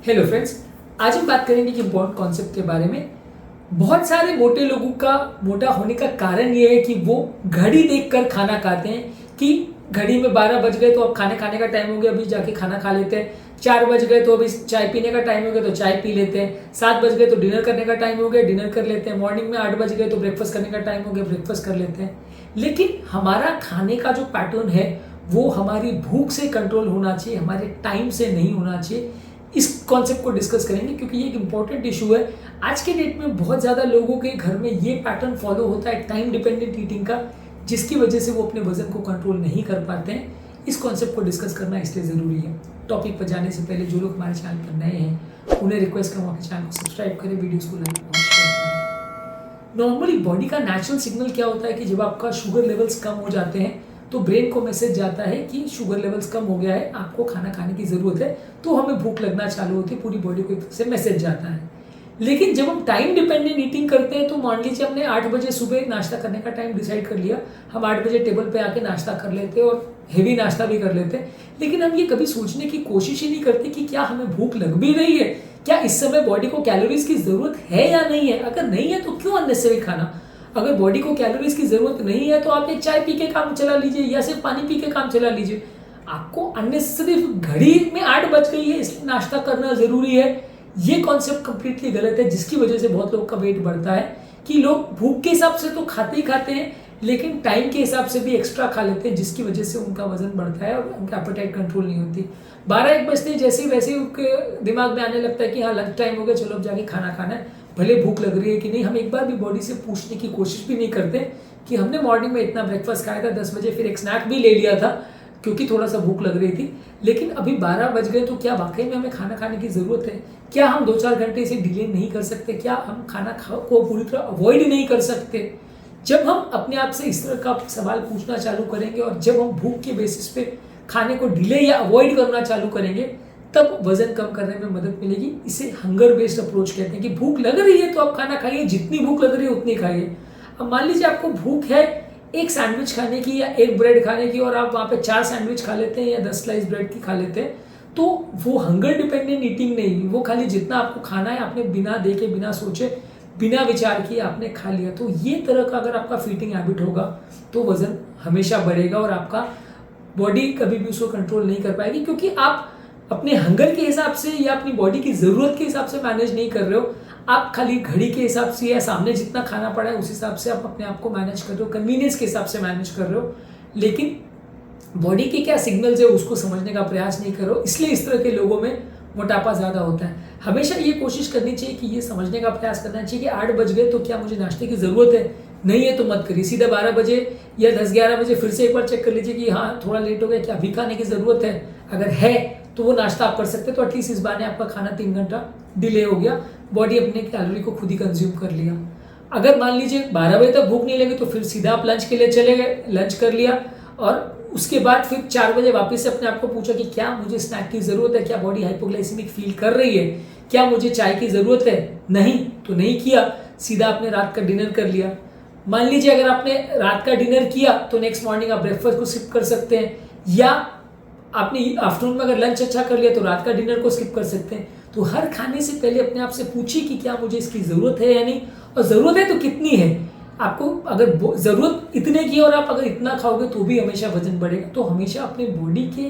Hello friends, आज हम बात करेंगे कि इम्पोर्टेंट कॉन्सेप्ट के बारे में। बहुत सारे मोटे लोगों का मोटा होने का कारण ये है कि वो घड़ी देखकर खाना खाते हैं कि घड़ी में 12 बज गए तो अब खाने खाने का टाइम हो गया, अभी जाके खाना खा लेते हैं। 4 बज गए तो अभी चाय पीने का टाइम हो गया तो चाय पी लेते हैं। 7 बज गए तो डिनर करने का टाइम हो गया, डिनर कर लेते हैं। मॉर्निंग में 8 बज गए तो ब्रेकफास्ट करने का टाइम हो गया, ब्रेकफास्ट कर लेते हैं। लेकिन हमारा खाने का जो पैटर्न है वो हमारी भूख से कंट्रोल होना चाहिए, हमारे टाइम से नहीं होना चाहिए। इस कॉन्सेप्ट को डिस्कस करेंगे क्योंकि ये एक इंपॉर्टेंट इशू है। आज के डेट में बहुत ज़्यादा लोगों के घर में ये पैटर्न फॉलो होता है टाइम डिपेंडेंट ईटिंग का, जिसकी वजह से वो अपने वजन को कंट्रोल नहीं कर पाते हैं। इस कॉन्सेप्ट को डिस्कस करना इसलिए ज़रूरी है। टॉपिक पर जाने से पहले जो लोग हमारे चैनल पर नए हैं उन्हें रिक्वेस्ट करूँगा कि चैनल को सब्सक्राइब करें, वीडियोज़ को लाइक और शेयर करें। नॉर्मली बॉडी का नेचुरल सिग्नल क्या होता है कि जब आपका शुगर लेवल्स कम हो जाते हैं तो ब्रेन को मैसेज जाता है कि शुगर लेवल्स कम हो गया है, आपको खाना खाने की ज़रूरत है। तो हमें भूख लगना चालू होती है, पूरी बॉडी को एक तरह से मैसेज जाता है। लेकिन जब हम टाइम डिपेंडेंट ईटिंग करते हैं तो मान लीजिए हमने 8 बजे सुबह नाश्ता करने का टाइम डिसाइड कर लिया, हम 8 बजे टेबल पे आके नाश्ता कर लेते हैं और हेवी नाश्ता भी कर लेते हैं। लेकिन हम ये कभी सोचने की कोशिश ही नहीं करते कि क्या हमें भूख लग भी रही है, क्या इस समय बॉडी को कैलोरीज की ज़रूरत है या नहीं है। अगर नहीं है तो क्यों अननेसेसरी खाना। अगर बॉडी को कैलोरीज की जरूरत नहीं है तो आप एक चाय पी के काम चला लीजिए या सिर्फ पानी पी के काम चला लीजिए। आपको अननेसेसरी घड़ी में 8 बज गई है इसलिए नाश्ता करना जरूरी है, ये कॉन्सेप्ट कंप्लीटली गलत है। जिसकी वजह से बहुत लोग का वेट बढ़ता है कि लोग भूख के हिसाब से तो खाते ही खाते हैं लेकिन टाइम के हिसाब से भी एक्स्ट्रा खा लेते हैं, जिसकी वजह से उनका वजन बढ़ता है और उनका एपेटाइट कंट्रोल नहीं होती। 12-1 बजते जैसे वैसे उनके दिमाग में आने लगता है कि हाँ लंच टाइम हो गया, चलो अब जाके खाना खाना है, भले भूख लग रही है कि नहीं। हम एक बार भी बॉडी से पूछने की कोशिश भी नहीं करते कि हमने मॉर्निंग में इतना ब्रेकफास्ट खाया था, 10 बजे फिर एक स्नैक भी ले लिया था क्योंकि थोड़ा सा भूख लग रही थी, लेकिन अभी 12 बज गए तो क्या वाकई में हमें खाना खाने की ज़रूरत है? क्या हम 2-4 घंटे इसे डिले नहीं कर सकते? क्या हम खाना को पूरी तरह अवॉइड नहीं कर सकते? जब हम अपने आप से इस तरह का सवाल पूछना चालू करेंगे और जब हम भूख के बेसिस पे खाने को डिले या अवॉइड करना चालू करेंगे तब वजन कम करने में मदद मिलेगी। इसे हंगर बेस्ड अप्रोच कहते हैं कि भूख लग रही है तो आप खाना खाइए, जितनी भूख लग रही है उतनी खाइए। अब मान लीजिए आपको भूख है एक सैंडविच खाने की या एक ब्रेड खाने की और आप वहाँ पे 4 सैंडविच खा लेते हैं या 10 स्लाइस ब्रेड की खा लेते हैं, तो वो हंगर डिपेंडेंट ईटिंग नहीं, वो खाली जितना आपको खाना है आपने बिना देखे, बिना सोचे, बिना विचार किए आपने खा लिया। तो ये तरह का अगर आपका फीटिंग हैबिट होगा तो वजन हमेशा बढ़ेगा और आपका बॉडी कभी भी उसको कंट्रोल नहीं कर पाएगी, क्योंकि आप अपने हंगर के हिसाब से या अपनी बॉडी की ज़रूरत के हिसाब से मैनेज नहीं कर रहे हो। आप खाली घड़ी के हिसाब से या सामने जितना खाना पड़ा है उस हिसाब से आप अपने आप को मैनेज कर रहे हो, कन्वीनियंस के हिसाब से मैनेज कर रहे हो, लेकिन बॉडी के क्या सिग्नल्स है उसको समझने का प्रयास नहीं कर रहे हो। इसलिए इस तरह के लोगों में मोटापा ज़्यादा होता है। हमेशा ये कोशिश करनी चाहिए कि ये समझने का प्रयास करना चाहिए कि 8 बज गए तो क्या मुझे नाश्ते की ज़रूरत है? नहीं है तो मत करिए, सीधा 12 बजे या 10-11 बजे फिर से एक बार चेक कर लीजिए कि हाँ थोड़ा लेट हो गया, क्या अभी खाने की ज़रूरत है? अगर है तो वो नाश्ता आप कर सकते हैं, तो एटलीस्ट इस बहाने आपका खाना 3 घंटा डिले हो गया, बॉडी अपने कैलोरी को खुद ही कंज्यूम कर लिया। अगर मान लीजिए 12 बजे तक भूख नहीं लगी तो फिर सीधा आप लंच के लिए चले गए, लंच कर लिया और उसके बाद फिर 4 बजे वापस से अपने आप को पूछा कि क्या मुझे स्नैक की ज़रूरत है, क्या बॉडी हाइपोग्लाइसेमिक फील कर रही है, क्या मुझे चाय की ज़रूरत है? नहीं तो नहीं किया, सीधा आपने रात का डिनर कर लिया। मान लीजिए अगर आपने रात का डिनर किया तो नेक्स्ट मॉर्निंग आप ब्रेकफास्ट को स्किप कर सकते हैं, या आपने आफ्टरनून में अगर लंच अच्छा कर लिया तो रात का डिनर को स्किप कर सकते हैं। तो हर खाने से पहले अपने आप से पूछिए कि क्या मुझे इसकी ज़रूरत है या नहीं, और ज़रूरत है तो कितनी है। आपको अगर ज़रूरत इतने की और आप अगर इतना खाओगे तो भी हमेशा वजन बढ़ेगा। तो हमेशा अपने बॉडी के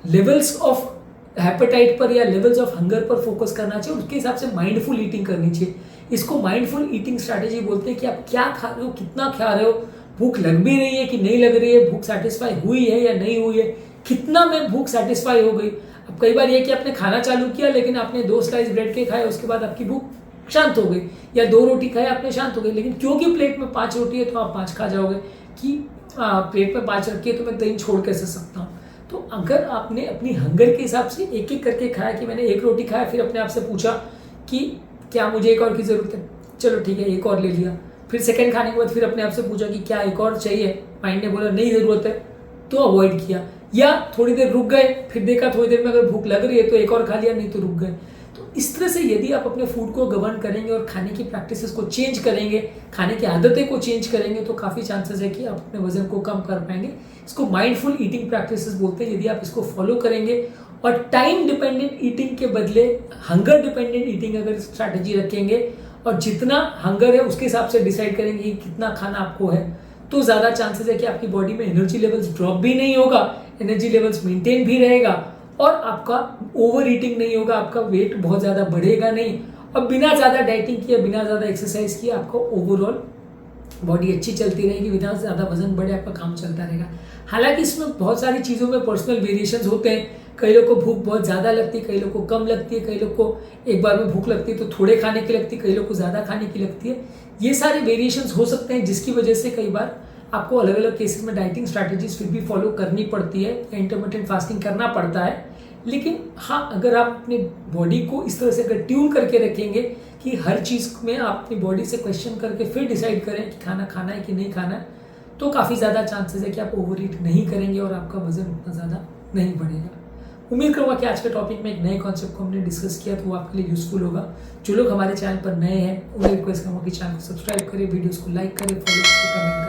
लेवल्स ऑफ हेपेटाइट पर या लेवल्स ऑफ हंगर पर फोकस करना चाहिए, उसके हिसाब से माइंडफुल ईटिंग करनी चाहिए। इसको माइंडफुल ईटिंग स्ट्रैटेजी बोलते हैं कि आप क्या खा रहे हो, कितना खा रहे हो, भूख लग भी रही है कि नहीं लग रही है, भूख सेटिस्फाई हुई है या नहीं हुई है, कितना में भूख सेटिस्फाई हो गई। अब कई बार ये कि आपने खाना चालू किया लेकिन आपने 2 स्लाइस ब्रेड के खाए, उसके बाद आपकी भूख शांत हो गई, या 2 रोटी खाए आपने शांत हो गई, लेकिन क्योंकि प्लेट में 5 रोटी है तो आप 5 खा जाओगे कि प्लेट में 5 रखी है तो मैं 3 छोड़ कैसे सकता हूँ। तो अगर आपने अपनी हंगर के हिसाब से एक एक करके खाया कि मैंने 1 रोटी खाया, फिर अपने आप से पूछा कि क्या मुझे एक और की ज़रूरत है, चलो ठीक है एक और ले लिया, फिर सेकंड खाने के बाद फिर अपने आप से पूछा कि क्या एक और चाहिए, माइंड ने बोला नहीं ज़रूरत है तो अवॉइड किया, या थोड़ी देर रुक गए, फिर देखा थोड़ी देर में अगर भूख लग रही है तो एक और खा लिया, नहीं तो रुक गए। तो इस तरह से यदि आप अपने फूड को गवर्न करेंगे और खाने की प्रैक्टिसेस को चेंज करेंगे, खाने की आदतें को चेंज करेंगे, तो काफ़ी चांसेस है कि आप अपने वजन को कम कर पाएंगे। इसको माइंडफुल ईटिंग प्रैक्टिसेस बोलते हैं। यदि आप इसको फॉलो करेंगे और टाइम डिपेंडेंट ईटिंग के बदले हंगर डिपेंडेंट ईटिंग अगर स्ट्रैटेजी रखेंगे और जितना हंगर है उसके हिसाब से डिसाइड करेंगे कि कितना खाना आपको है, तो ज़्यादा चांसेस है कि आपकी बॉडी में एनर्जी लेवल्स ड्रॉप भी नहीं होगा, एनर्जी लेवल्स मेंटेन भी रहेगा और आपका ओवर ईटिंग नहीं होगा, आपका वेट बहुत ज़्यादा बढ़ेगा नहीं और बिना ज़्यादा डाइटिंग किए, बिना ज़्यादा एक्सरसाइज किए आपको ओवरऑल बॉडी अच्छी चलती रहेगी, बिना ज़्यादा वजन बढ़े आपका काम चलता रहेगा। हालांकि इसमें बहुत सारी चीज़ों में पर्सनल वेरिएशंस होते हैं। कई लोग को भूख बहुत ज़्यादा लगती है, कई लोग को कम लगती है, कई लोग को एक बार में भूख लगती है तो थोड़े खाने की लगती है, कई लोग को ज़्यादा खाने की लगती है। ये सारे वेरिएशंस हो सकते हैं जिसकी वजह से कई बार आपको अलग अलग केसेस में डाइटिंग स्ट्रैटेजीज फिर भी फॉलो करनी पड़ती है या इंटरमिटेंट फास्टिंग करना पड़ता है। लेकिन हाँ, अगर आप अपने बॉडी को इस तरह से अगर ट्यून करके रखेंगे कि हर चीज़ में आप अपनी बॉडी से क्वेश्चन करके फिर डिसाइड करें कि खाना खाना है कि नहीं खाना है, तो काफ़ी ज़्यादा चांसेस है कि आप ओवर ईट नहीं करेंगे और आपका वजन उतना ज़्यादा नहीं बढ़ेगा। उम्मीद करूँगा कि आज के टॉपिक में एक नए कॉन्सेप्ट को हमने डिस्कस किया तो वो आपके लिए यूजफुल होगा। जो लोग हमारे चैनल पर नए हैं उन्हें रिक्वेस्ट करूँगा कि चैनल को सब्सक्राइब करें, वीडियोज़ को लाइक करें, फॉलो करें, कमेंट करें।